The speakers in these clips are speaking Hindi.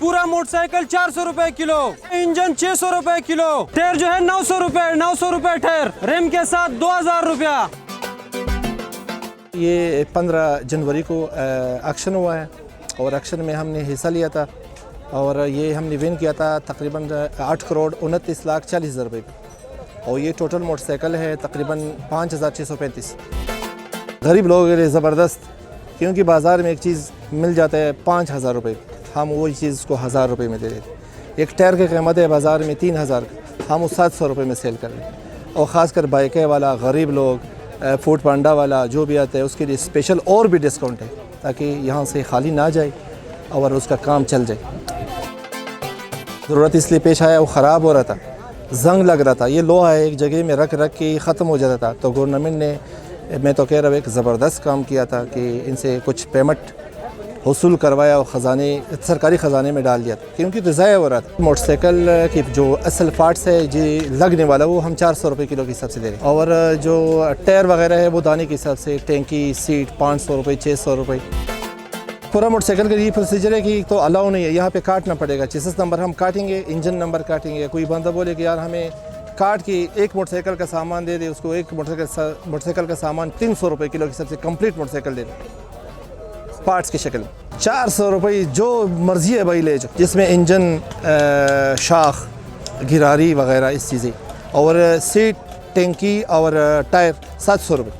पूरा मोटरसाइकिल 400 रुपए किलो, इंजन 600 रुपए किलो, टायर जो है 900 रुपए टायर, रिम के साथ 2000 रुपया। ये 15 जनवरी को एक्शन हुआ है और एक्शन में हमने हिस्सा लिया था और ये हमने विन किया था तकरीबन 8,29,40,00,000 रुपये की, और ये टोटल मोटरसाइकिल है तकरीबन 5,635। गरीब लोगों के लिए ज़बरदस्त, क्योंकि बाज़ार में एक चीज़ मिल जाता है 5,000 रुपये, हम वही चीज़ को 1,000 रुपये में दे देते। एक टायर की कीमत है बाज़ार में 3,000, हम उस 700 रुपये में सेल कर रहे हैं। और ख़ासकर बाइकें वाला, गरीब लोग, फूड पांडा वाला जो भी आता है उसके लिए स्पेशल और भी डिस्काउंट है, ताकि यहाँ से खाली ना जाए और उसका काम चल जाए। ज़रूरत इसलिए पेश आया, वो ख़राब हो रहा था, जंग लग रहा था, ये लोहा है एक जगह में रख रख के ख़त्म हो जाता था। तो गवर्नमेंट ने, मैं तो कह रहा हूँ, एक ज़बरदस्त काम किया था कि इनसे कुछ पेमेंट वसूल करवाया और ख़जाने, सरकारी ख़जाने में डाल दिया था, क्योंकि तो ज़ाया हो रहा था। मोटरसाइकिल की जो असल पार्ट्स है जी लगने वाला, वो हम 400 रुपये किलो के हिसाब से दे रहे हैं, और जो टायर वगैरह है वो दाने के हिसाब से, टैंकी, सीट 500 रुपये, 600 रुपये। पूरा मोटरसाइकिल का ये प्रोसीजर है कि तो अलाउ नहीं है, यहाँ पे काटना पड़ेगा। चेसिस नंबर हम काटेंगे, इंजन नंबर काटेंगे। कोई बंदा बोले कि यार हमें काट के एक मोटरसाइकिल का सामान दे दे, उसको एक मोटरसाइकिल का सामान 300 रुपये किलो के हिसाब से कंप्लीट मोटरसाइकिल दे दे पार्ट्स की शक्ल में। 400 रुपये जो मर्ज़ी है भाई ले जाओ, जिसमें इंजन, शाख, गिरारी वगैरह इस चीज़ें, और सीट, टैंकी और टायर 700 रुपये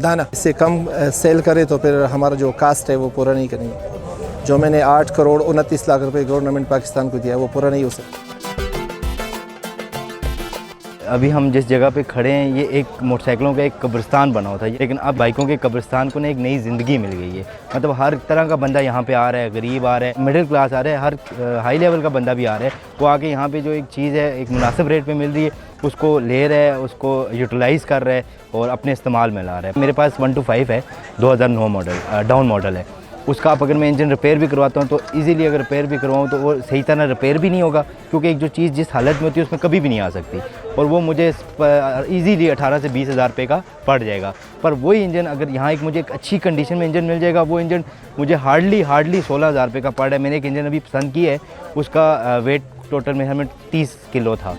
दाना। इससे कम सेल करे तो फिर हमारा जो कास्ट है वो पूरा नहीं करेंगे। जो मैंने 8,29,00,000 रुपये गवर्नमेंट पाकिस्तान को दिया है वो पूरा नहीं हो सकता। अभी हम जिस जगह पे खड़े हैं, ये एक मोटरसाइकिलों का एक कब्रिस्तान बना हुआ था, लेकिन अब बाइकों के कब्रिस्तान को ना एक नई ज़िंदगी मिल गई है। मतलब हर तरह का बंदा यहाँ पे आ रहा है, गरीब आ रहा है, मिडिल क्लास आ रहा है, हर हाई लेवल का बंदा भी आ रहा है। वो आके यहाँ पे जो एक चीज़ है एक मुनासिब रेट पे मिल रही है, उसको ले रहा है, उसको यूटिलाइज़ कर रहा है और अपने इस्तेमाल में ला रहा है। मेरे पास 125 है, 2009 मॉडल, डाउन मॉडल है। उसका आप अगर मैं इंजन रिपेयर भी करवाता हूँ तो इजीली अगर रिपेयर भी करवाऊँ तो वो सही तरह रिपेयर भी नहीं होगा, क्योंकि एक जो चीज़ जिस हालत में होती है उसमें कभी भी नहीं आ सकती, और वो मुझे इजीली 18 से 20,000 रुपये का पड़ जाएगा। पर वही इंजन अगर यहाँ एक मुझे एक अच्छी कंडीशन में इंजन मिल जाएगा, वो इंजन मुझे हार्डली 16,000 रुपये का पड़ रहा है। मैंने एक इंजन अभी पसंद की है, उसका वेट टोटल मेजरमेंट 30 किलो था।